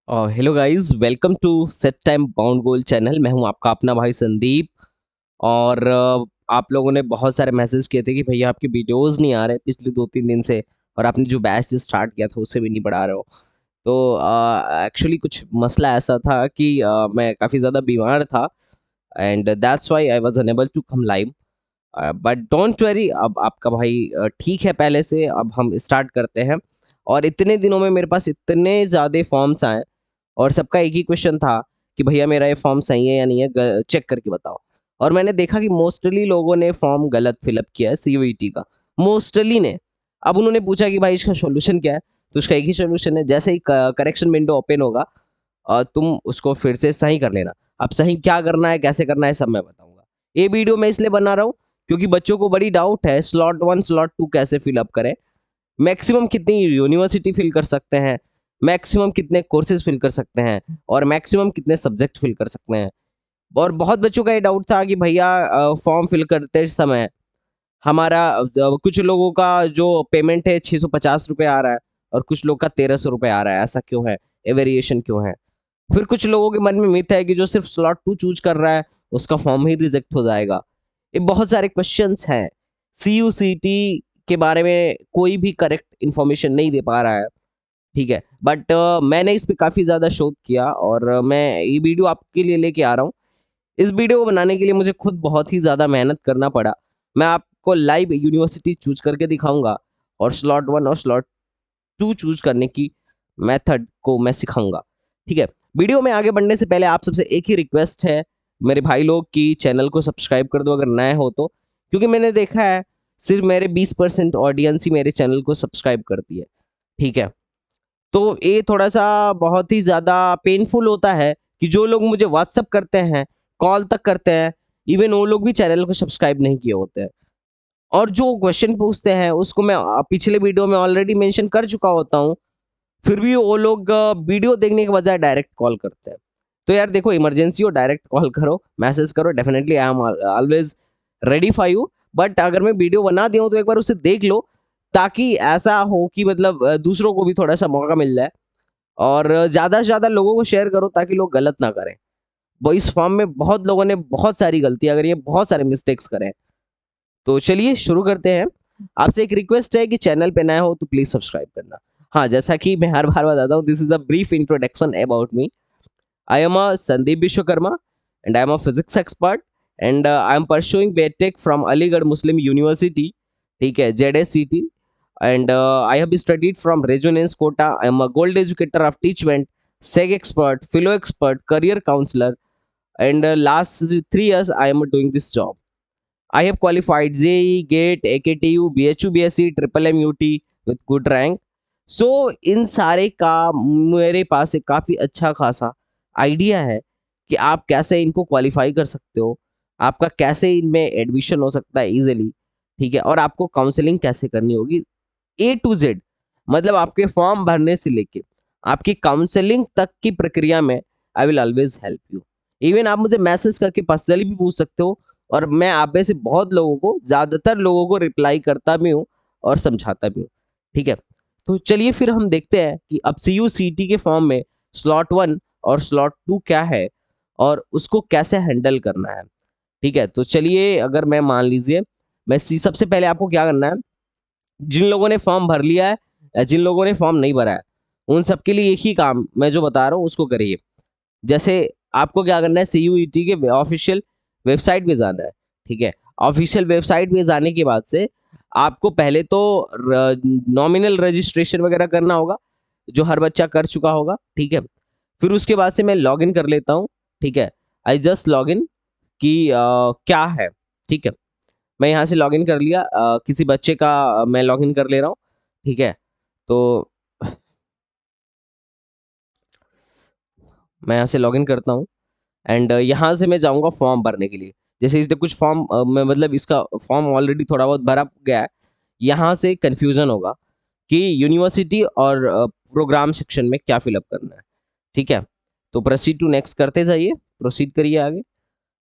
Hello guys, welcome to set time bound goal channel. मैं हूं आपका अपना भाई संदीप। और आप लोगों ने बहुत सारे मैसेज किए थे कि भैया आपके वीडियोस नहीं आ रहे पिछले 2-3 दिन से, और आपने जो बैच स्टार्ट किया था उससे भी नहीं बढ़ा रहे हो। तो एक्चुअली कुछ मसला ऐसा था कि मैं काफ़ी ज़्यादा बीमार था, and that's why I was unable to come live. But don't worry, अब आपका भाई ठीक है पहले से। अब हम स्टार्ट करते हैं। और इतने दिनों में मेरे पास इतने ज़्यादा फॉर्म्स आए, और सबका एक ही क्वेश्चन था कि भैया मेरा ये फॉर्म सही है या नहीं है, चेक करके बताओ। और मैंने देखा कि मोस्टली लोगों ने फॉर्म गलत फिलअप किया है सीयूईटी का, मोस्टली ने। अब उन्होंने पूछा कि भाई इसका सॉल्यूशन क्या है, तो उसका एक ही सॉल्यूशन है, जैसे ही करेक्शन विंडो ओपन होगा तुम उसको फिर से सही कर लेना। अब सही क्या करना है, कैसे करना है, सब मैं बताऊंगा। ये वीडियो मैं इसलिए बना रहा हूँ क्योंकि बच्चों को बड़ी डाउट है स्लॉट 1 स्लॉट 2 कैसे फिलअप करें, मैक्सिमम कितनी यूनिवर्सिटी फिल कर सकते हैं, मैक्सिमम कितने कोर्सेज फिल कर सकते हैं, और मैक्सिमम कितने सब्जेक्ट फिल कर सकते हैं। और बहुत बच्चों का ये डाउट था कि भैया फॉर्म फिल करते समय हमारा कुछ लोगों का जो पेमेंट है 650 रुपये आ रहा है, और कुछ लोग का 1300 रुपये आ रहा है, ऐसा क्यों है, ये वेरिएशन क्यों है। फिर कुछ लोगों के मन में मिथ है कि जो सिर्फ स्लॉट 2 चूज कर रहा है उसका फॉर्म ही रिजेक्ट हो जाएगा। ये बहुत सारे क्वेश्चंस हैं। सीयूसीटी के बारे में कोई भी करेक्ट इन्फॉर्मेशन नहीं दे पा रहा है, ठीक है। बट मैंने इस पे काफ़ी ज़्यादा शोध किया, और मैं ये वीडियो आपके लिए लेके आ रहा हूँ। इस वीडियो को बनाने के लिए मुझे खुद बहुत ही ज़्यादा मेहनत करना पड़ा। मैं आपको लाइव यूनिवर्सिटी चूज़ करके दिखाऊँगा, और स्लॉट 1 और स्लॉट 2 चूज़ करने की मेथड को मैं सिखाऊँगा, ठीक है। वीडियो में आगे बढ़ने से पहले आप सबसे एक ही रिक्वेस्ट है मेरे भाई लोग, कि चैनल को सब्सक्राइब कर दो अगर नए हो तो। क्योंकि मैंने देखा है सिर्फ मेरे 20% ऑडियंस ही मेरे चैनल को सब्सक्राइब करती है, ठीक है। तो ये थोड़ा-सा बहुत ही ज़्यादा पेनफुल होता है कि जो लोग मुझे व्हाट्सएप करते हैं, कॉल तक करते हैं, इवन वो लोग भी चैनल को सब्सक्राइब नहीं किए होते हैं। और जो क्वेश्चन पूछते हैं उसको मैं पिछले वीडियो में ऑलरेडी मेंशन कर चुका होता हूँ, फिर भी वो लोग वीडियो देखने के बजाय डायरेक्ट कॉल करते हैं। तो यार देखो, इमरजेंसी हो डायरेक्ट कॉल करो, मैसेज करो, definitely I am always ready for you. But अगर मैं वीडियो बना दिया हूँ तो एक बार उसे देख लो, ताकि ऐसा हो कि मतलब दूसरों को भी थोड़ा-सा मौका मिल जाए। और ज़्यादा से ज़्यादा लोगों को शेयर करो ताकि लोग गलत ना करें। वो इस फॉर्म में बहुत लोगों ने बहुत सारी गलतियाँ करी हैं, बहुत सारे मिस्टेक्स करे हैं। तो चलिए शुरू करते हैं। आपसे एक रिक्वेस्ट है कि चैनल पे नए हो तो प्लीज़ सब्सक्राइब करना। हाँ, जैसा कि मैं हर बार बताता हूँ, this is a brief introduction about me. I am a Sandeep Vishwakarma, and I am a physics expert, and I am pursuing BTech from Aligarh Muslim University, ठीक है, ZSCT, and I have studied from Resonance Quota. I am a gold educator of Teachment, SEG expert, Philo expert, career counselor, and last 3 years I am doing this job. I have qualified JEE, GATE, AKTU, BHU, BSc, Triple MUT with good rank. सो इन सारे का मेरे पास एक काफ़ी अच्छा खासा idea है कि आप कैसे इनको क्वालिफाई कर सकते हो, आपका कैसे इनमें एडमिशन हो सकता है ईज़िली, ठीक है? और आपको काउंसलिंग कैसे करनी होगी, ए टू ज़ेड। मतलब आपके फॉर्म भरने से लेके आपकी काउंसलिंग तक की प्रक्रिया में I will always help you. Even आप मुझे मैसेज करके पर्सनली भी पूछ सकते हो, और मैं आप में से बहुत लोगों को, ज़्यादातर लोगों को रिप्लाई करता भी हूँ और समझाता भी हूँ, ठीक है? तो चलिए फिर हम देखते हैं कि अब सीयूसीटी के फॉर्म में स्लॉट 1 और स्लॉट 2 क्या है, और उसको कैसे हैंडल करना है, ठीक है? तो चलिए, अगर मैं मान लीजिए, मैं सी सबसे पहले आपको क्या करना है, जिन लोगों ने फॉर्म भर लिया है या जिन लोगों ने फॉर्म नहीं भरा है, उन सबके लिए एक ही काम मैं जो बता रहा हूँ उसको करिए। जैसे आपको क्या करना है, सीयूईटी के ऑफिशियल वेबसाइट पे जाना है, ठीक है? ऑफिशियल वेबसाइट पे जाने के बाद से आपको पहले तो नॉमिनल रजिस्ट्रेशन वगैरह करना होगा, जो हर बच्चा कर चुका होगा, ठीक है? फिर उसके बाद से मैं लॉगिन कर लेता हूँ, ठीक है? आई जस्ट लॉगिन कि क्या है, ठीक है? मैं यहाँ से लॉगिन कर लिया, किसी बच्चे का मैं लॉगिन कर ले रहा हूँ, ठीक है? तो मैं यहाँ से लॉगिन करता हूँ, एंड यहाँ से मैं जाऊँगा फॉर्म भरने के लिए। जैसे इसने कुछ फॉर्म मैं मतलब इसका फॉर्म ऑलरेडी थोड़ा बहुत भरा गया है। यहाँ से कन्फ्यूज़न होगा कि यूनिवर्सिटी और प्रोग्राम सेक्शन में क्या फ़िल अप करना है, ठीक है? तो प्रोसीड टू नेक्स्ट करते जाइए, प्रोसीड करिए आगे।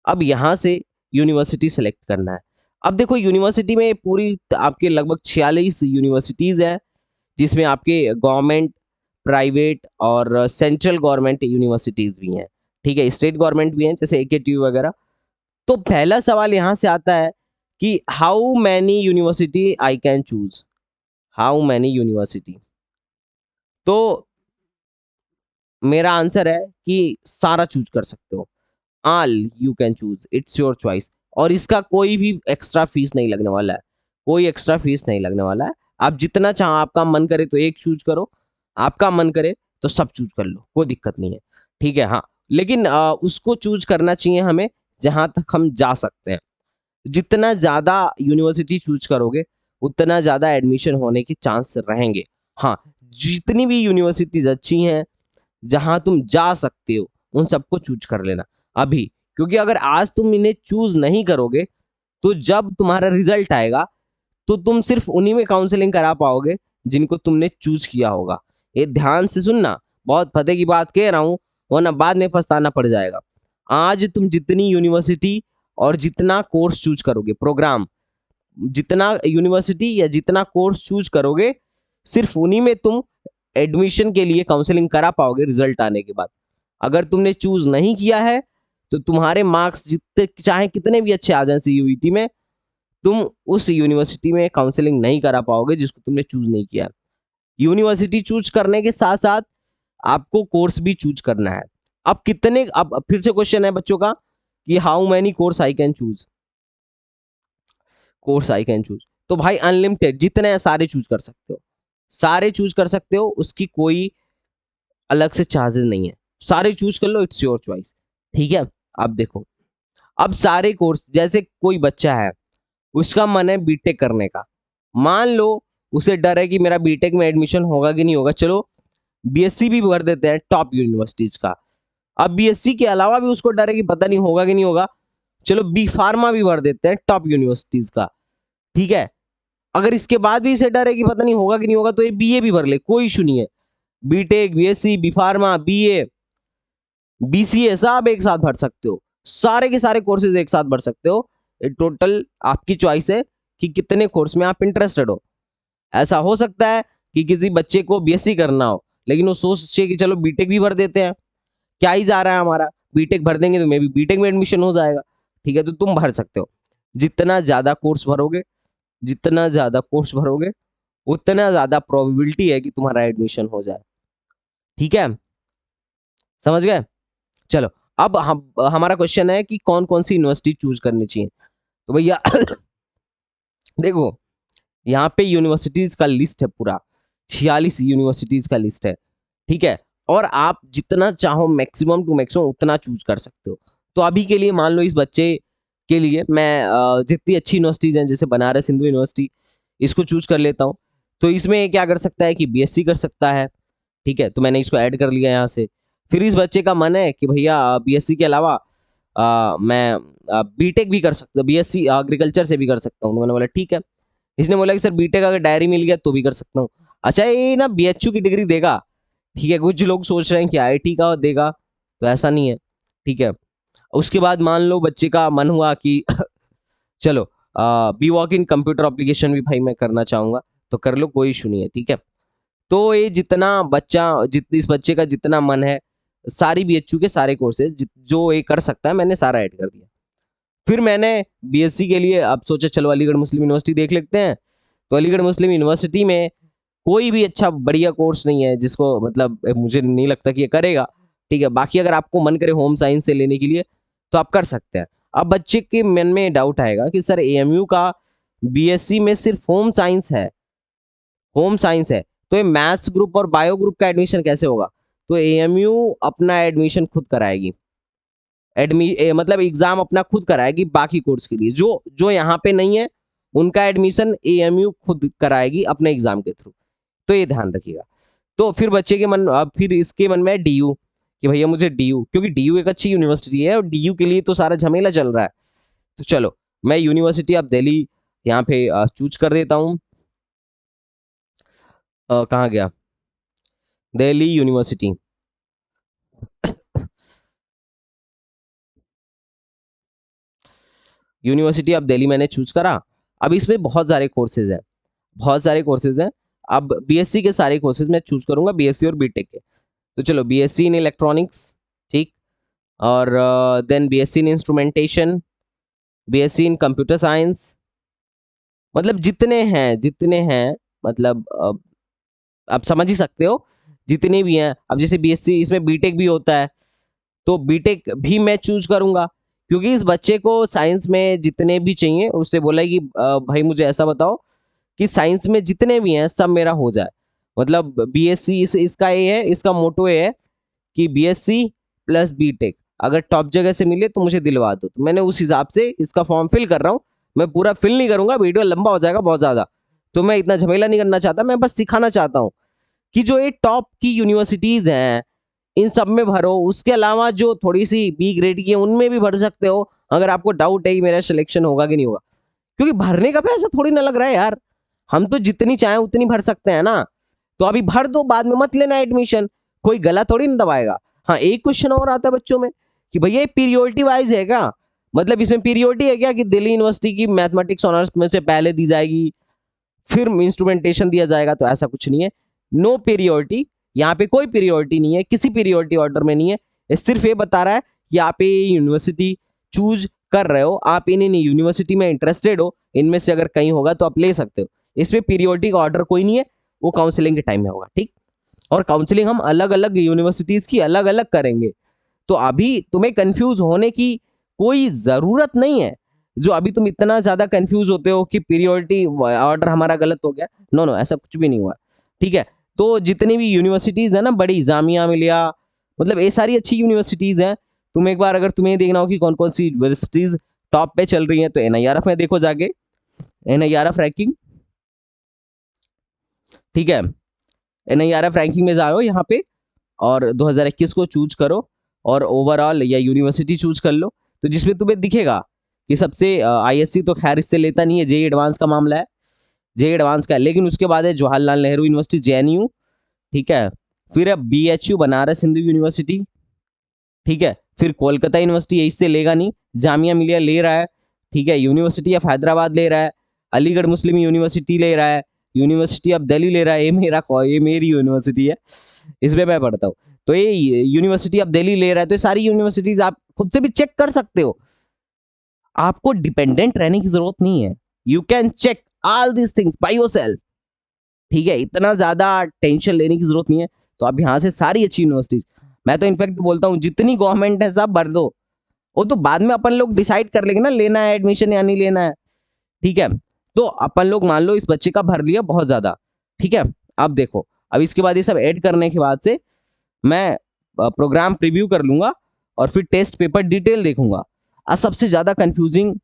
अब यहाँ से यूनिवर्सिटी सेलेक्ट करना है। अब देखो, यूनिवर्सिटी में पूरी आपके लगभग 46 यूनिवर्सिटीज़ हैं, जिसमें आपके गवर्नमेंट, प्राइवेट और सेंट्रल गवर्नमेंट यूनिवर्सिटीज भी हैं, ठीक है, स्टेट गवर्नमेंट भी हैं जैसे एकेटीयू वगैरह। तो पहला सवाल यहाँ से आता है कि how many university I can choose, how many university. तो मेरा आंसर है कि सारा चूज कर सकते हो, all you can choose, it's your choice. और इसका कोई भी एक्स्ट्रा फीस नहीं लगने वाला है, कोई एक्स्ट्रा फीस नहीं लगने वाला है। आप जितना चाहो, आपका मन करे तो एक चूज करो, आपका मन करे तो सब चूज कर लो, कोई दिक्कत नहीं है, ठीक है। हाँ, लेकिन उसको चूज करना चाहिए हमें जहां तक हम जा सकते हैं। जितना ज्यादा यूनिवर्सिटी चूज करोगे उतना ज्यादा एडमिशन होने के चांस रहेंगे। हाँ, जितनी भी यूनिवर्सिटीज अच्छी हैं जहां तुम जा सकते हो उन सबको चूज कर लेना अभी, क्योंकि अगर आज तुम इन्हें चूज नहीं करोगे तो जब तुम्हारा रिजल्ट आएगा तो तुम सिर्फ उन्हीं में काउंसलिंग करा पाओगे जिनको तुमने चूज किया होगा। ये ध्यान से सुनना, बहुत पते की बात कह रहा हूं, वरना बाद में पछताना पड़ जाएगा। आज तुम जितनी यूनिवर्सिटी और जितना कोर्स चूज करोगे, प्रोग्राम, जितना यूनिवर्सिटी या जितना कोर्स चूज करोगे सिर्फ उन्हीं में तुम एडमिशन के लिए काउंसलिंग करा पाओगे रिजल्ट आने के बाद। अगर तुमने चूज नहीं किया है तो तुम्हारे मार्क्स जितने चाहे कितने भी अच्छे आ जाए सीयूईटी में, तुम उस यूनिवर्सिटी में काउंसलिंग नहीं करा पाओगे जिसको तुमने चूज नहीं किया। यूनिवर्सिटी चूज करने के साथ साथ आपको कोर्स भी चूज करना है। अब कितने, अब फिर से क्वेश्चन है बच्चों का कि how many course I can choose, course I can choose. तो भाई अनलिमिटेड, जितने सारे चूज कर सकते हो, सारे चूज कर सकते हो, उसकी कोई अलग से चार्जेस नहीं है, सारे चूज कर लो, इट्स योर चॉइस, ठीक है। अब देखो, अब सारे कोर्स, जैसे कोई बच्चा है उसका मन है बीटेक करने का, मान लो उसे डर है कि मेरा बीटेक में एडमिशन होगा कि नहीं होगा, चलो बीएससी भी भर देते हैं टॉप यूनिवर्सिटीज का। अब बीएससी के अलावा भी उसको डर है कि पता नहीं होगा कि नहीं होगा, चलो बी फार्मा भी भर देते हैं टॉप यूनिवर्सिटीज का, ठीक है। अगर इसके बाद भी इसे डर है कि पता नहीं होगा कि नहीं होगा तो ये बीए भी भर ले, कोई इशू नहीं है। BTech, BSc, B pharma, BA, BCA सब एक साथ भर सकते हो, सारे के सारे कोर्सेज एक साथ भर सकते हो। टोटल आपकी चॉइस है कि कितने कोर्स में आप इंटरेस्टेड हो। ऐसा हो सकता है कि किसी बच्चे को बीएससी करना हो लेकिन वो सोचे कि चलो बीटेक भी भर देते हैं, क्या ही जा रहा है हमारा, बीटेक भर देंगे तो मे भी बीटेक में एडमिशन हो जाएगा, ठीक है। तो तुम भर सकते हो, जितना ज्यादा कोर्स भरोगे, जितना ज्यादा कोर्स भरोगे उतना ज्यादा प्रोबेबिलिटी है कि तुम्हारा एडमिशन हो जाए, ठीक है, समझ गए। चलो, अब हम हमारा क्वेश्चन है कि कौन कौन सी यूनिवर्सिटी चूज करनी चाहिए। तो भैया देखो, यहाँ पे यूनिवर्सिटीज का लिस्ट है पूरा, 46 यूनिवर्सिटीज का लिस्ट है, ठीक है। और आप जितना चाहो मैक्सिमम टू मैक्सिमम उतना चूज कर सकते हो। तो अभी के लिए मान लो इस बच्चे के लिए मैं जितनी अच्छी यूनिवर्सिटीज हैं जैसे बनारस हिंदू यूनिवर्सिटी, इसको चूज कर लेता हूँ। तो इसमें क्या कर सकता है कि बीएससी कर सकता है, ठीक है, तो मैंने इसको ऐड कर लिया यहाँ से। फिर इस बच्चे का मन है कि भैया बीएससी के अलावा मैं बीटेक भी कर सकता हूँ, बीएससी एग्रीकल्चर से भी कर सकता हूँ, तो मैंने बोला ठीक है। इसने बोला कि सर बीटेक अगर डायरी मिल गया तो भी कर सकता हूँ। अच्छा, ये ना बीएचयू की डिग्री देगा, ठीक है, कुछ लोग सोच रहे हैं कि आईआईटी का देगा, तो ऐसा नहीं है, ठीक है। उसके बाद मान लो बच्चे का मन हुआ कि चलो B Voc in computer application भी भाई मैं करना चाहूंगा, तो कर लो, कोई इशू नहीं है, ठीक है। तो ये जितना बच्चा, जितनी इस बच्चे का जितना मन है, सारी बीएचयू के सारे कोर्सेज जो ये कर सकता है मैंने सारा ऐड कर दिया। फिर मैंने बीएससी के लिए अब सोचा चलो अलीगढ़ मुस्लिम यूनिवर्सिटी देख लेते हैं। तो अलीगढ़ मुस्लिम यूनिवर्सिटी में कोई भी अच्छा बढ़िया कोर्स नहीं है जिसको मतलब मुझे नहीं लगता कि ये करेगा, ठीक है। बाकी अगर आपको मन करे होम साइंस से लेने के लिए तो आप कर सकते हैं। अब बच्चे के मन में डाउट आएगा कि सर एएमयू का बीएससी में सिर्फ होम साइंस है, होम साइंस है, तो ये मैथ्स ग्रुप और बायो ग्रुप का एडमिशन कैसे होगा। तो एएमयू अपना एडमिशन खुद कराएगी, मतलब एग्जाम अपना खुद कराएगी बाकी कोर्स के लिए, जो जो यहाँ पे नहीं है उनका एडमिशन एएमयू खुद कराएगी अपने एग्जाम के थ्रू, तो ये ध्यान रखिएगा। तो फिर बच्चे के मन, अब फिर इसके मन में डीयू कि भैया मुझे डीयू, क्योंकि डीयू एक अच्छी यूनिवर्सिटी है और डीयू के लिए तो सारा झमेला चल रहा है। तो चलो मैं यूनिवर्सिटी ऑफ दिल्ली यहाँ पे चूज कर देता हूँ। कहाँ गया, Delhi university. University of Delhi मैंने चूज करा। अब इसमें बहुत सारे कोर्सेज हैं, बहुत सारे कोर्सेज हैं। अब बीएससी के सारे कोर्सेज मैं चूज करूंगा, बीएससी और बीटेक के। तो चलो बीएससी इन इलेक्ट्रॉनिक्स, ठीक, और then BSc in instrumentation, BSc in computer science, मतलब जितने हैं मतलब आप समझ ही सकते हो जितने भी हैं। अब जैसे बीएससी इसमें बीटेक भी होता है, तो बीटेक भी मैं चूज करूंगा, क्योंकि इस बच्चे को साइंस में जितने भी चाहिए, उसने बोला है कि भाई मुझे ऐसा बताओ कि साइंस में जितने भी हैं सब मेरा हो जाए। मतलब बीएससी इसका ये है, इसका मोटो ये है कि बीएससी प्लस बीटेक अगर टॉप जगह से मिले तो मुझे दिलवा दो। तो मैंने उस हिसाब से इसका फॉर्म फिल कर रहा हूँ। मैं पूरा फिल नहीं करूंगा, वीडियो लंबा हो जाएगा बहुत ज्यादा, तो मैं इतना झमेला नहीं करना चाहता। मैं बस सिखाना चाहता हूँ कि जो ये टॉप की यूनिवर्सिटीज हैं इन सब में भरो। उसके अलावा जो थोड़ी सी बी ग्रेड की है उनमें भी भर सकते हो, अगर आपको डाउट है कि मेरा सिलेक्शन होगा कि नहीं होगा। क्योंकि भरने का पैसा थोड़ी ना लग रहा है यार, हम तो जितनी चाहें उतनी भर सकते हैं ना। तो अभी भर दो, बाद में मत लेना एडमिशन, कोई गला थोड़ी ना दबाएगा। हाँ, एक क्वेश्चन और आता है बच्चों में कि भैया पीरियोडिटी वाइज है क्या, मतलब इसमें पीरियोडिटी है क्या कि दिल्ली यूनिवर्सिटी की मैथमेटिक्स ऑनर्स में से पहले दी जाएगी फिर इंस्ट्रूमेंटेशन दिया जाएगा। तो ऐसा कुछ नहीं है, नो पीरियोडिटी, यहाँ पे कोई पीरियोडिटी नहीं है, किसी पीरियोडिटी ऑर्डर में नहीं है। ये सिर्फ ये बता रहा है कि आप ये यूनिवर्सिटी चूज कर रहे हो, आप इन यूनिवर्सिटी में इंटरेस्टेड हो, इनमें से अगर कहीं होगा तो आप ले सकते हो। इसमें पीरियोडिक ऑर्डर कोई नहीं है, वो काउंसलिंग के टाइम में होगा, ठीक। और काउंसलिंग हम अलग अलग यूनिवर्सिटीज की अलग अलग करेंगे। तो अभी तुम्हें कंफ्यूज होने की कोई जरूरत नहीं है, जो अभी तुम इतना ज्यादा कंफ्यूज होते हो कि पीरियोडिटी ऑर्डर हमारा गलत हो गया। नो नो, ऐसा कुछ भी नहीं हुआ, ठीक है। तो जितनी भी यूनिवर्सिटीज है ना, बड़ी जामिया मिलिया, मतलब ये सारी अच्छी यूनिवर्सिटीज हैं। तुम एक बार अगर तुम्हें देखना हो कि कौन कौन सी यूनिवर्सिटीज टॉप पे चल रही हैं, तो एनआईआरएफ में देखो जाके, एनआईआरएफ रैंकिंग, ठीक है। एनआईआरएफ रैंकिंग में जाओ यहाँ पे, और 2021 को चूज करो, और ओवरऑल या यूनिवर्सिटी चूज कर लो। तो जिसमें तुम्हें दिखेगा कि सबसे आईएससी तो खैर इससे लेता नहीं है, जेई एडवांस का मामला है, जेई एडवांस का है। लेकिन उसके बाद है जवाहरलाल नेहरू यूनिवर्सिटी, जेएनयू, ठीक है। फिर है बीएचयू, बनारस हिंदू यूनिवर्सिटी, ठीक है। फिर कोलकाता यूनिवर्सिटी यही से लेगा नहीं, जामिया मिलिया ले रहा है, ठीक है। यूनिवर्सिटी ऑफ हैदराबाद ले रहा है, अलीगढ़ मुस्लिम यूनिवर्सिटी ले रहा है, यूनिवर्सिटी ऑफ दिल्ली ले रहा है। ये मेरी यूनिवर्सिटी है, इसमें मैं पढ़ता हूँ। तो ये यूनिवर्सिटी ऑफ दिल्ली ले रहा है। तो ये सारी यूनिवर्सिटीज आप खुद से भी चेक कर सकते हो, आपको डिपेंडेंट रहने की जरूरत नहीं है। You can check all these things by yourself, ठीक है। इतना ज्यादा टेंशन लेने की जरूरत नहीं है। तो आप यहाँ से सारी अच्छी यूनिवर्सिटीज, मैं तो इनफैक्ट बोलता हूँ जितनी गवर्नमेंट है सब भर दो, वो तो बाद में अपन लोग डिसाइड कर लेंगे ना, लेना है एडमिशन या नहीं लेना है, ठीक है। तो अपन लोग मान लो इस बच्चे का भर लिया बहुत ज्यादा, ठीक है। अब देखो, अब इसके बाद ये सब ऐड करने के बाद से मैं प्रोग्राम प्रीव्यू कर लूंगा और फिर टेस्ट पेपर डिटेल देखूंगा। अब सबसे ज्यादा कंफ्यूजिंग,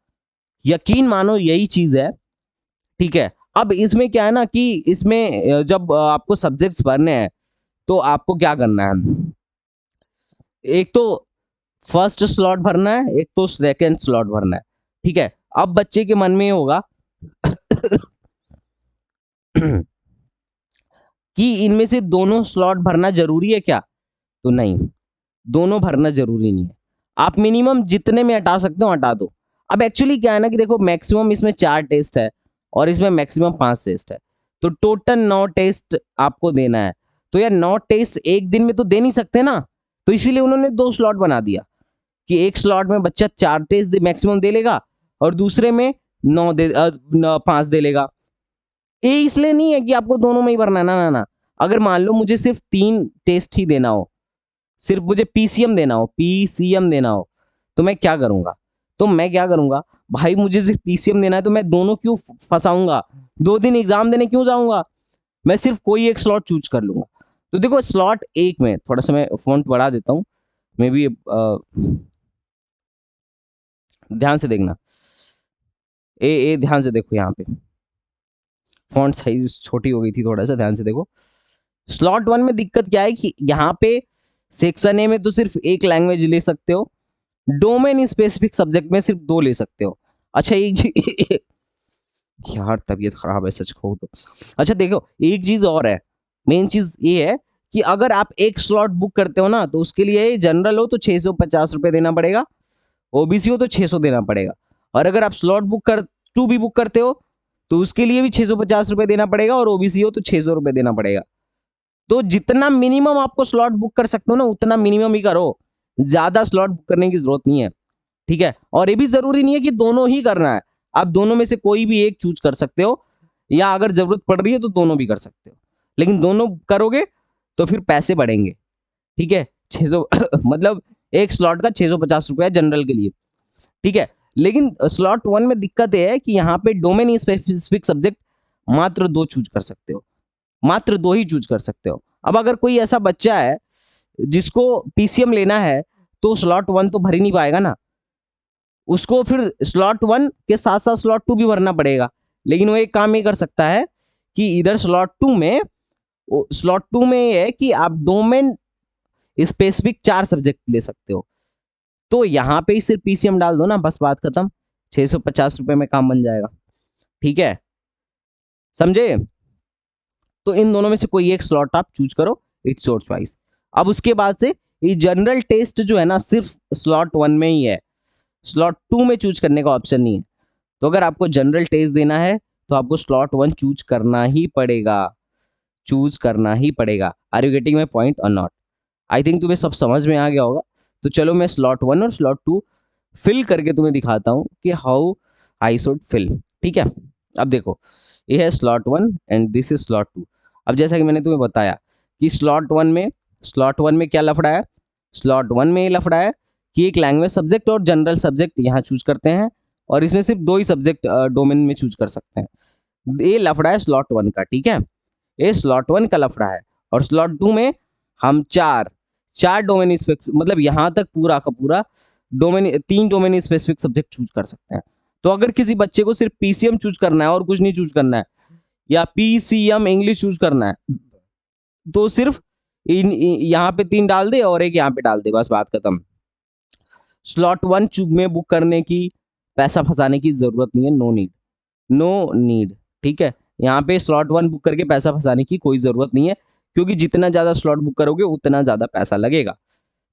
यकीन मानो यही चीज है, ठीक है। अब इसमें क्या है ना कि इसमें जब आपको सब्जेक्ट्स भरने हैं तो आपको क्या करना है, एक तो फर्स्ट स्लॉट भरना है, एक तो सेकंड स्लॉट भरना है, ठीक है। अब बच्चे के मन में ये होगा कि इनमें से दोनों स्लॉट भरना जरूरी है क्या, तो नहीं, दोनों भरना जरूरी नहीं है। आप मिनिमम जितने में हटा सकते हो हटा दो। अब एक्चुअली क्या है ना कि देखो, मैक्सिमम इसमें 4 टेस्ट है और इसमें मैक्सिमम 5 टेस्ट है, तो टोटल 9 टेस्ट आपको देना है। तो यार 9 टेस्ट एक दिन में तो दे नहीं सकते ना, तो इसीलिए उन्होंने 2 स्लॉट बना दिया कि एक स्लॉट में बच्चा 4 टेस्ट मैक्सिमम दे लेगा और दूसरे में 5 दे लेगा। ये इसलिए नहीं है कि आपको दोनों में ही भरना, ना ना ना। अगर मान लो मुझे सिर्फ 3 टेस्ट ही देना हो, सिर्फ मुझे पीसीएम देना हो, पीसीएम देना हो, तो मैं क्या करूंगा, भाई मुझे सिर्फ पीसीएम देना है तो मैं दोनों क्यों फंसाऊंगा, 2 दिन एग्जाम देने क्यों जाऊंगा, मैं सिर्फ कोई एक स्लॉट चूज कर लूंगा। तो देखो स्लॉट एक में, थोड़ा सा मैं फॉन्ट बढ़ा देता हूँ, मे बी ध्यान से देखना, ए ध्यान से देखो, यहाँ पे फॉन्ट साइज छोटी हो गई थी, थोड़ा सा ध्यान से देखो। स्लॉट 1 में दिक्कत क्या है कि यहाँ पे सेक्शन ए में तो सिर्फ एक लैंग्वेज ले सकते हो, डोमेन स्पेसिफिक सब्जेक्ट में सिर्फ 2 ले सकते हो। अच्छा एक यार तबीयत खराब है सच कहूँ तो। अच्छा देखो एक चीज और है, मेन चीज ये है कि अगर आप एक स्लॉट बुक करते हो ना, तो उसके लिए जनरल हो तो 650 रुपये देना पड़ेगा, ओबीसी हो तो 600 देना पड़ेगा। और अगर आप स्लॉट बुक कर 2 भी बुक करते हो तो उसके लिए भी 650 रुपये देना पड़ेगा, और ओबीसी हो तो 600 रुपये देना पड़ेगा। तो जितना मिनिमम आपको स्लॉट बुक कर सकते हो ना, उतना मिनिमम ही करो, ज्यादा स्लॉट बुक करने की जरूरत नहीं है, ठीक है। और ये भी जरूरी नहीं है कि दोनों ही करना है, आप दोनों में से कोई भी एक चूज कर सकते हो, या अगर जरूरत पड़ रही है तो दोनों भी कर सकते हो, लेकिन दोनों करोगे तो फिर पैसे बढ़ेंगे, ठीक है। 600 मतलब एक स्लॉट का 650 रुपया जनरल के लिए, ठीक है। लेकिन स्लॉट 1 में दिक्कत यह है कि यहाँ पे डोमेन स्पेसिफिक सब्जेक्ट मात्र 2 चूज कर सकते हो, मात्र 2 ही चूज कर सकते हो। अब अगर कोई ऐसा बच्चा है जिसको पीसीएम लेना है, तो स्लॉट 1 तो भर ही नहीं पाएगा ना, उसको फिर स्लॉट 1 के साथ साथ स्लॉट 2 भी भरना पड़ेगा। लेकिन वो एक काम ये कर सकता है कि इधर स्लॉट 2 में ये है कि आप डोमेन स्पेसिफिक 4 सब्जेक्ट ले सकते हो, तो यहाँ पे ही सिर्फ पीसीएम डाल दो ना, बस बात खत्म, 650 रुपए में काम बन जाएगा, ठीक है, समझे। तो इन दोनों में से कोई एक स्लॉट आप चूज करो, इट्स योर चॉइस। अब उसके बाद से ये जनरल टेस्ट जो है ना, सिर्फ स्लॉट 1 में ही है, स्लॉट 2 में चूज करने का ऑप्शन नहीं है। तो अगर आपको जनरल टेस्ट देना है तो आपको स्लॉट 1 चूज करना ही पड़ेगा, चूज करना ही पड़ेगा। Are you getting my point और नॉट? आई थिंक तुम्हें सब समझ में आ गया होगा। तो चलो मैं स्लॉट 1 और स्लॉट 2 फिल करके तुम्हें दिखाता हूँ कि हाउ आई शुड फिल, ठीक है। अब देखो, ये है slot 1 and this is slot 2। अब जैसा कि मैंने तुम्हें बताया कि स्लॉट 1 में क्या लफड़ा है, स्लॉट 1 में ये लफड़ा है कि एक लैंग्वेज सब्जेक्ट और जनरल सब्जेक्ट यहाँ चूज करते हैं, और इसमें सिर्फ 2 ही सब्जेक्ट डोमेन में चूज कर सकते हैं। ये लफड़ा है स्लॉट 1 का, ठीक है, ये स्लॉट 1 का लफड़ा है। और स्लॉट 2 में हम चार डोमेन स्पेसिफिक, मतलब यहाँ तक पूरा का पूरा domain, 3 domain specific subject choose कर सकते हैं। तो अगर किसी बच्चे को सिर्फ पीसीएम चूज करना है और कुछ नहीं चूज करना है, या पीसीएम इंग्लिश चूज करना है, तो सिर्फ यहाँ पे 3 डाल दे और एक यहाँ पे डाल दे, बस बात खत्म। स्लॉट 1 में बुक करने की, पैसा फंसाने की जरूरत नहीं है, नो नीड, ठीक है। यहाँ पे स्लॉट 1 बुक करके पैसा फंसाने की कोई जरूरत नहीं है, क्योंकि जितना ज्यादा स्लॉट बुक करोगे उतना ज्यादा पैसा लगेगा,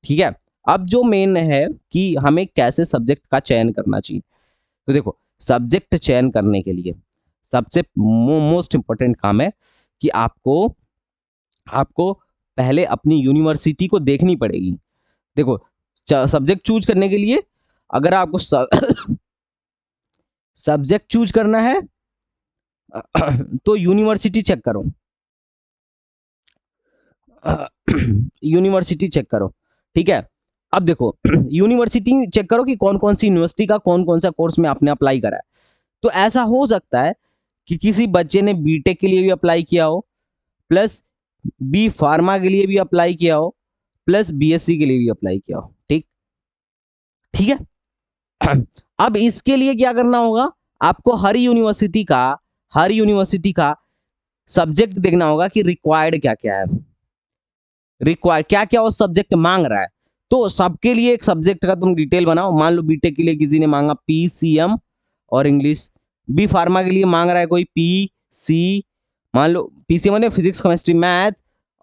ठीक है। अब जो मेन है कि हमें कैसे सब्जेक्ट का चयन करना चाहिए, तो देखो, सब्जेक्ट चयन करने के लिए सबसे मोस्ट इंपॉर्टेंट काम है कि आपको पहले अपनी यूनिवर्सिटी को देखनी पड़ेगी। देखो, सब्जेक्ट चूज करने के लिए अगर आपको सब्जेक्ट चूज करना है तो यूनिवर्सिटी चेक करो, यूनिवर्सिटी चेक करो, ठीक है। अब देखो, यूनिवर्सिटी चेक करो कि कौन कौन सी यूनिवर्सिटी का कौन कौन सा कोर्स में आपने अप्लाई करा है। तो ऐसा हो सकता है कि किसी बच्चे ने बीटेक के लिए भी अप्लाई किया हो, प्लस बी फार्मा के लिए भी अप्लाई किया हो, प्लस बीएससी के लिए भी अप्लाई किया हो, ठीक ठीक है। अब इसके लिए क्या करना होगा, आपको हर यूनिवर्सिटी का सब्जेक्ट देखना होगा कि रिक्वायर्ड क्या क्या है, रिक्वायर्ड क्या क्या वो सब्जेक्ट मांग रहा है। तो सबके लिए एक सब्जेक्ट का तुम डिटेल बनाओ। मान लो बीटेक के लिए किसी ने मांगा पीसीएम और इंग्लिश, बी फार्मा के लिए मांग रहा है कोई पीसी, मान लो पीसीएम ने फिजिक्स केमिस्ट्री मैथ,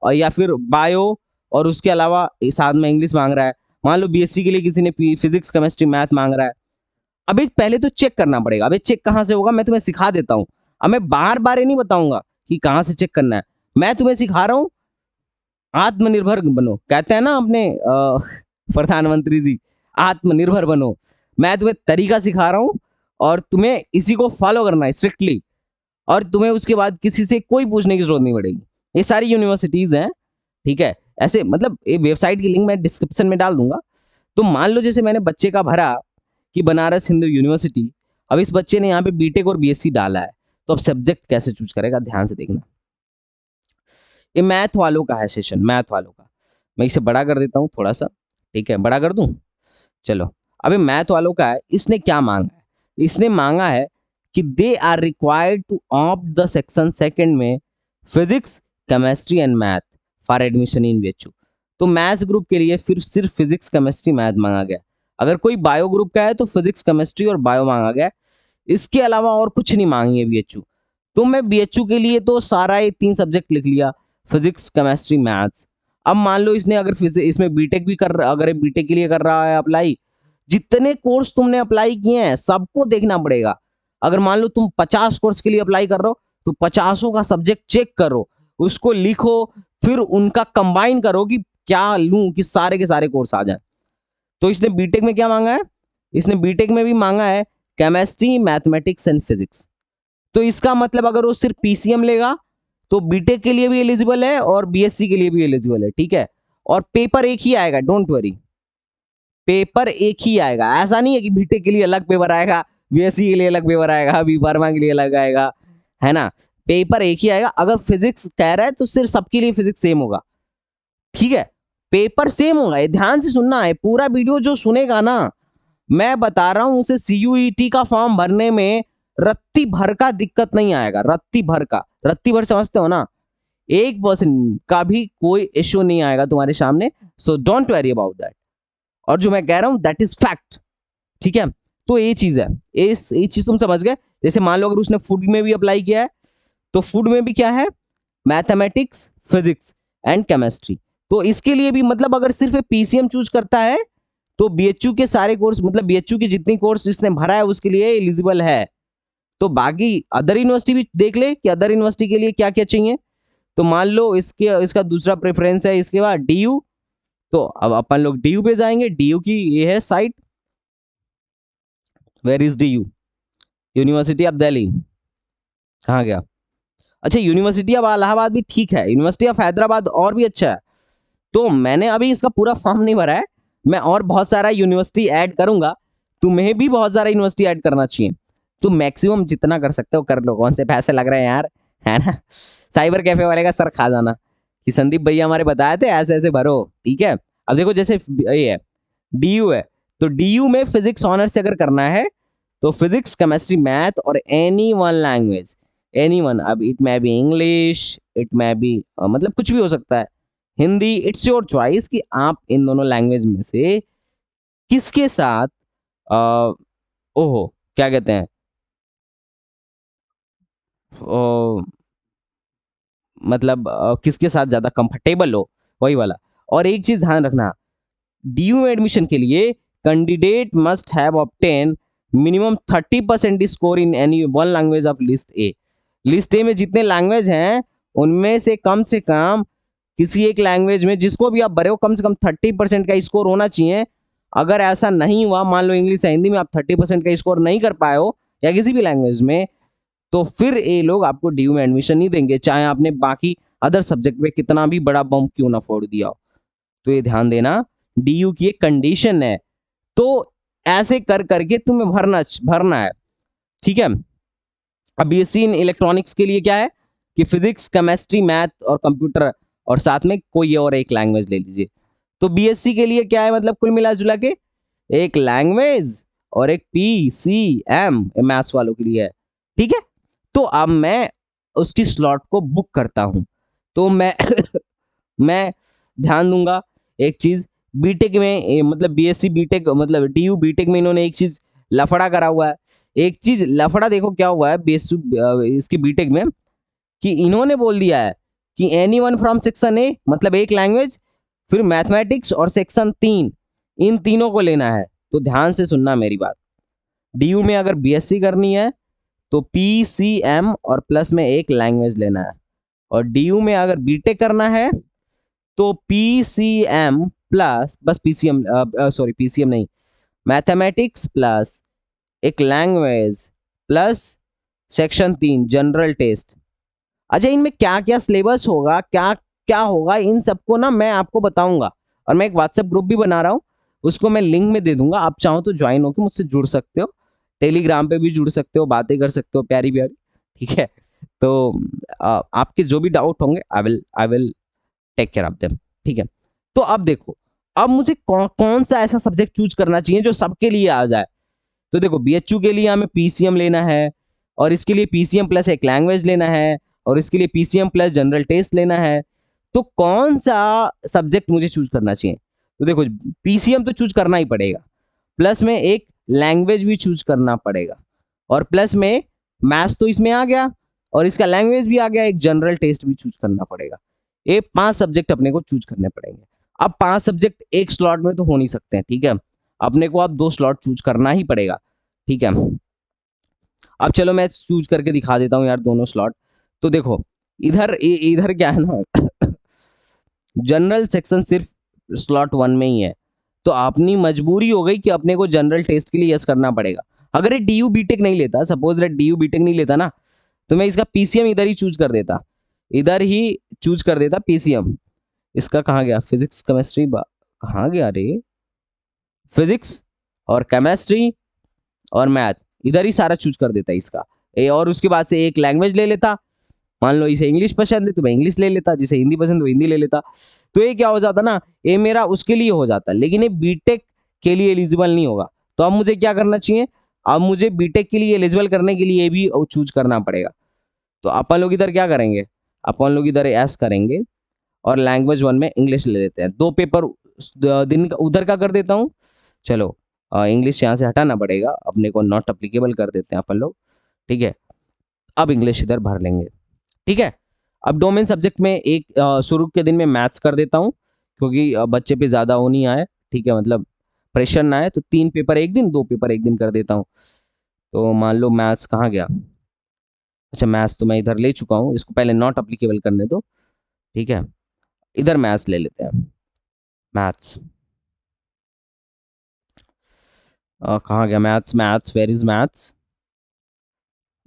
और या फिर बायो, और उसके अलावा साथ में इंग्लिश मांग रहा है। मान लो बीएससी के लिए किसी ने फिजिक्स केमिस्ट्री मैथ मांग रहा है। अभी पहले तो चेक करना पड़ेगा। अभी चेक कहाँ से होगा, मैं तुम्हें सिखा देता हूँ। अब मैं बार बार ये नहीं बताऊंगा कि कहाँ से चेक करना है, मैं तुम्हें सिखा रहा हूँ। आत्मनिर्भर बनो, कहते हैं ना अपने प्रधानमंत्री जी, आत्मनिर्भर बनो। मैं तुम्हें तरीका सिखा रहा हूँ और तुम्हें इसी को फॉलो करना है स्ट्रिक्टली, और तुम्हें उसके बाद किसी से कोई पूछने की जरूरत नहीं पड़ेगी। ये सारी यूनिवर्सिटीज हैं, ठीक है। ऐसे मतलब ये वेबसाइट की लिंक मैं डिस्क्रिप्शन में डाल दूंगा। तो मान लो जैसे मैंने बच्चे का भरा कि बनारस हिंदू यूनिवर्सिटी, अब इस बच्चे ने यहाँ पे बीटेक और बीएससी डाला है, तो अब सब्जेक्ट कैसे चूज करेगा, ध्यान से देखना। ये मैथ वालों का है सेशन, मैथ वालों का। मैं इसे बड़ा कर देता हूँ थोड़ा सा, ठीक है, बड़ा कर दूं, चलो। अभी मैथ वालों का है, इसने क्या मांगा है, इसने मांगा है कि they are required to opt the section second में physics chemistry and math for admission in BHU. तो मैथ्स ग्रुप के लिए फिर सिर्फ फिजिक्स केमिस्ट्री मैथ मांगा गया। अगर कोई बायो ग्रुप का है तो फिजिक्स केमिस्ट्री और बायो मांगा गया, इसके अलावा और कुछ नहीं मांगी है बीएचयू। तो मैं बीएचयू के लिए तो सारा ये 3 सब्जेक्ट लिख लिया, फिजिक्स केमिस्ट्री मैथ्स। अब मान लो इसने अगर इसमें बीटेक भी कर, अगर बीटेक के लिए कर रहा है अप्लाई, जितने कोर्स तुमने अप्लाई किए हैं सबको देखना पड़ेगा। अगर मान लो तुम 50 कोर्स के लिए अप्लाई कर रहे हो तो 50 का सब्जेक्ट चेक करो, उसको लिखो, फिर उनका कंबाइन करो कि क्या लूं कि सारे के सारे कोर्स आ जाए। तो इसने बीटेक में क्या मांगा है, इसने बीटेक में भी मांगा है केमिस्ट्री, मैथमेटिक्स एंड फिजिक्स। तो इसका मतलब अगर वो सिर्फ पीसीएम लेगा तो बीटेक के लिए भी एलिजिबल है और बीएससी के लिए भी एलिजिबल है, ठीक है। और पेपर एक ही आएगा, डोंट वरी, पेपर एक ही आएगा। ऐसा नहीं है कि बीटेक के लिए अलग पेपर आएगा, बीएससी के लिए अलग पेपर आएगा, बी फार्मा के लिए अलग आएगा, है ना। पेपर एक ही आएगा। अगर फिजिक्स कह रहा है तो सिर्फ सबके लिए फिजिक्स सेम होगा, ठीक है। पेपर सेम होगा, ये ध्यान से सुनना है पूरा वीडियो। जो सुनेगा ना, मैं बता रहा हूं उसे सीयूईटी का फॉर्म भरने में रत्ती भर का दिक्कत नहीं आएगा, रत्ती भर का। रत्ती भर समझते हो ना, 1% का भी कोई इश्यू नहीं आएगा तुम्हारे सामने। सो डोंट वरी अबाउट दैट। और जो मैं कह रहा हूं दैट इज फैक्ट, ठीक है। तो ये चीज है, ये चीज तुम समझ गए। जैसे मान लो अगर उसने फूड में भी अप्लाई किया है तो फूड में भी क्या है, मैथमेटिक्स, फिजिक्स एंड केमिस्ट्री। तो इसके लिए भी मतलब अगर सिर्फ पीसीएम चूज करता है तो बीएचयू के सारे कोर्स, मतलब बीएचयू के जितनी कोर्स इसने भरा है उसके लिए एलिजिबल है। तो बाकी अदर यूनिवर्सिटी भी देख ले कि अदर यूनिवर्सिटी के लिए क्या क्या चाहिए। तो मान लो इसका दूसरा प्रेफरेंस है इसके बाद डीयू। तो अब अपन लोग डीयू पे जाएंगे। डीयू की ये है site, where is DU, University of Delhi. कहाँ गया, अच्छा यूनिवर्सिटी ऑफ इलाहाबाद भी ठीक है, यूनिवर्सिटी ऑफ हैदराबाद और भी अच्छा है। तो मैंने अभी इसका पूरा फॉर्म नहीं भरा है, मैं और बहुत सारा यूनिवर्सिटी ऐड करूंगा। तुम्हें भी बहुत सारा यूनिवर्सिटी ऐड करना चाहिए। तो मैक्सिमम जितना कर सकते हो कर लो, कौन से पैसे लग रहे हैं यार, है ना। साइबर कैफे वाले का सर खा जाना कि संदीप भैया हमारे बताए थे ऐसे ऐसे भरो, ठीक है। अब देखो जैसे ये है डीयू है, तो डीयू में फिजिक्स ऑनर्स से अगर करना है तो फिजिक्स, केमिस्ट्री, मैथ और any one language, any one. अब it may be English, it may be मतलब कुछ भी हो सकता है, हिंदी, इट्स योर चॉइस कि आप इन दोनों लैंग्वेज में से किसके साथ ओहो क्या कहते हैं, ओ, मतलब किसके साथ ज्यादा कंफर्टेबल हो, वही वाला। और एक चीज ध्यान रखना, डीयू में एडमिशन के लिए candidate must have obtain minimum 30% score in any one language of list A. List A में जितने लैंग्वेज हैं उनमें से कम किसी एक लैंग्वेज में, जिसको भी आप भरे हो, कम से कम 30% का स्कोर होना चाहिए। अगर ऐसा नहीं हुआ, मान लो इंग्लिश या हिंदी में आप 30% का स्कोर नहीं कर पाए हो या किसी भी लैंग्वेज में, तो फिर ये लोग आपको डीयू में एडमिशन नहीं देंगे, चाहे आपने बाकी अदर सब्जेक्ट में कितना भी बड़ा बम क्यों ना फोड़ दिया हो। तो ये ध्यान देना, डीयू की एक कंडीशन है। तो ऐसे कर करके तुम्हें भरना भरना है, ठीक है। अब बीएससी इन इलेक्ट्रॉनिक्स के लिए क्या है कि फिजिक्स, केमिस्ट्री, मैथ और कंप्यूटर, और साथ में कोई और एक लैंग्वेज ले लीजिए। तो बीएससी के लिए क्या है, मतलब कुल मिला जुला के एक लैंग्वेज और एक पीसीएम मैथ्स वालों के लिए है, ठीक है। तो अब मैं उसकी स्लॉट को बुक करता हूं। तो मैं मैं ध्यान दूंगा एक चीज, बीटेक में मतलब बीएससी बीटेक मतलब डीयू बीटेक में इन्होंने एक चीज लफड़ा करा हुआ है। एक चीज लफड़ा देखो क्या हुआ है बीएससी इसके बीटेक में, कि इन्होंने बोल दिया है कि any one from section A, मतलब एक लैंग्वेज, फिर मैथमेटिक्स और सेक्शन 3, इन तीनों को लेना है। तो ध्यान से सुनना मेरी बात, डीयू में अगर बीएससी करनी है तो पीसीएम और प्लस में एक लैंग्वेज लेना है, और डीयू में अगर बीटेक करना है तो पीसीएम प्लस, बस पीसीएम, सॉरी पीसीएम नहीं, मैथमेटिक्स प्लस एक language plus section 3 general test. अच्छा इनमें क्या क्या सिलेबस होगा, क्या क्या होगा, इन सबको ना मैं आपको बताऊंगा। और मैं एक व्हाट्सएप ग्रुप भी बना रहा हूँ, उसको मैं लिंक में दे दूंगा, आप चाहो तो ज्वाइन होकर मुझसे जुड़ सकते हो। टेलीग्राम पे भी जुड़ सकते हो, बातें कर सकते हो प्यारी प्यारी, ठीक है। तो आपके जो भी डाउट होंगे I will take care of them, ठीक है। तो अब देखो, अब मुझे कौन सा ऐसा सब्जेक्ट चूज करना चाहिए जो सबके लिए आ जाए। तो देखो बीएचयू के लिए हमें पीसीएम लेना है, और इसके लिए पीसीएम प्लस एक लैंग्वेज लेना है, और इसके लिए पीसीएम प्लस जनरल टेस्ट लेना है। तो कौन सा सब्जेक्ट मुझे चूज करना चाहिए? तो देखो पीसीएम तो चूज करना ही पड़ेगा, प्लस में एक लैंग्वेज भी चूज करना पड़ेगा, और प्लस में मैथ्स तो इसमें आ गया, और इसका लैंग्वेज भी आ गया, एक जनरल टेस्ट भी चूज करना पड़ेगा। ये 5 सब्जेक्ट अपने को चूज करने पड़ेंगे। अब 5 सब्जेक्ट एक स्लॉट में तो हो नहीं सकते हैं, ठीक है। अपने को अब 2 स्लॉट चूज करना ही पड़ेगा, ठीक है। अब चलो मैं चूज करके दिखा देता हूँ यार दोनों स्लॉट। तो देखो इधर क्या है ना जनरल सेक्शन सिर्फ स्लॉट 1 में ही है, तो अपनी मजबूरी हो गई कि अपने को जनरल टेस्ट के लिए यस करना पड़ेगा। अगर ये डीयू बीटेक नहीं लेता, सपोज दैट डीयू बीटेक नहीं लेता ना, तो मैं इसका पीसीएम इधर ही चूज कर देता, इधर ही चूज कर देता पीसीएम। इसका कहाँ गया, फिजिक्स केमिस्ट्री कहाँ गया रे, फिजिक्स और केमिस्ट्री और मैथ, इधर ही सारा चूज कर देता इसका। और उसके बाद से एक लैंग्वेज ले लेता, मान लो इसे इंग्लिश पसंद है तो मैं इंग्लिश ले लेता, जिसे हिंदी पसंद है तो हिंदी ले लेता। तो ये क्या हो जाता ना, ये मेरा उसके लिए हो जाता, लेकिन ये बीटेक के लिए एलिजिबल नहीं होगा। तो अब मुझे क्या करना चाहिए, अब मुझे बीटेक के लिए एलिजिबल करने के लिए भी चूज करना पड़ेगा। तो अपन लोग इधर क्या करेंगे, अपन लोग इधर एस करेंगे और लैंग्वेज 1 में इंग्लिश ले लेते हैं। 2 पेपर दिन का उधर का कर देता हूँ। चलो इंग्लिश यहाँ से हटाना पड़ेगा, अपने को नॉट अप्लीकेबल कर देते हैं अपन लोग, ठीक है। अब इंग्लिश इधर भर लेंगे, ठीक है। अब डोमेन सब्जेक्ट में एक शुरू के दिन में मैथ्स कर देता हूँ, क्योंकि बच्चे पे ज़्यादा वो नहीं आए, ठीक है, मतलब प्रेशर ना आए। तो 3 पेपर एक दिन, 2 पेपर एक दिन कर देता हूँ। तो मान लो मैथ्स कहाँ गया, अच्छा मैथ्स तो मैं इधर ले चुका हूँ, इसको पहले नॉट अप्लीकेबल करने दो, ठीक है। इधर मैथ्स ले लेते हैं, मैथ्स कहाँ गया maths, maths where is maths,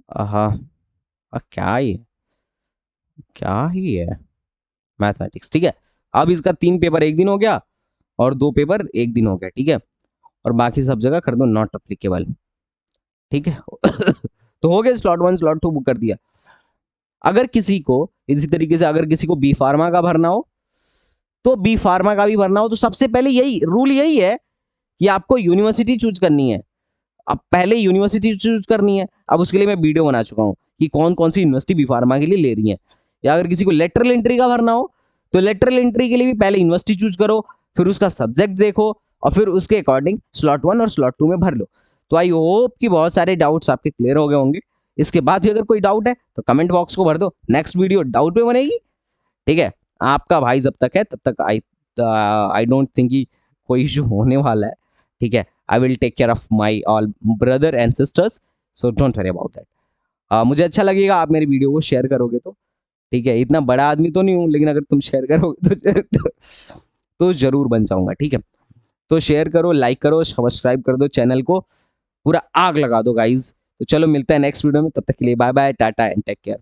हाँ क्या ही है, क्या ही है, मैथमेटिक्स, ठीक है। अब इसका 3 पेपर एक दिन हो गया और 2 पेपर एक दिन हो गया, ठीक है। और बाकी सब जगह कर दो नॉट अप्लीकेबल, ठीक है। तो हो गया स्लॉट 1 स्लॉट 2 बुक कर दिया। अगर किसी को इसी तरीके से अगर किसी को बी फार्मा का भरना हो, तो बी फार्मा का भी भरना हो, तो सबसे पहले यही रूल यही है कि आपको यूनिवर्सिटी चूज करनी है। अब पहले यूनिवर्सिटी चूज करनी है। अब उसके लिए मैं वीडियो बना चुका हूँ कि कौन कौन सी यूनिवर्सिटी बी फार्मा के लिए ले रही है। या अगर किसी को लेटरल एंट्री का भरना हो, तो लेटरल एंट्री के लिए भी पहले यूनिवर्सिटी चूज करो, फिर उसका सब्जेक्ट देखो और फिर उसके अकॉर्डिंग स्लॉट 1 और स्लॉट 2 में भर लो। तो आई होप कि बहुत सारे डाउट्स आपके क्लियर हो गए होंगे। इसके बाद भी अगर कोई डाउट है तो कमेंट बॉक्स को भर दो, नेक्स्ट वीडियो डाउट पे बनेगी, ठीक है। आपका भाई जब तक है तब तक आई डोंट थिंक कि कोई इशू होने वाला है, ठीक है। I will take care of my all brother and sisters, so don't worry about that. मुझे अच्छा लगेगा आप मेरी वीडियो को शेयर करोगे तो, ठीक है। इतना बड़ा आदमी तो नहीं हूँ, लेकिन अगर तुम शेयर करोगे तो जरूर बन जाऊंगा, ठीक है। तो शेयर करो, लाइक करो, सब्सक्राइब कर दो चैनल को, पूरा आग लगा दो गाइज। तो चलो मिलते हैं नेक्स्ट वीडियो में, तब तक के लिए bye bye, tata and take care.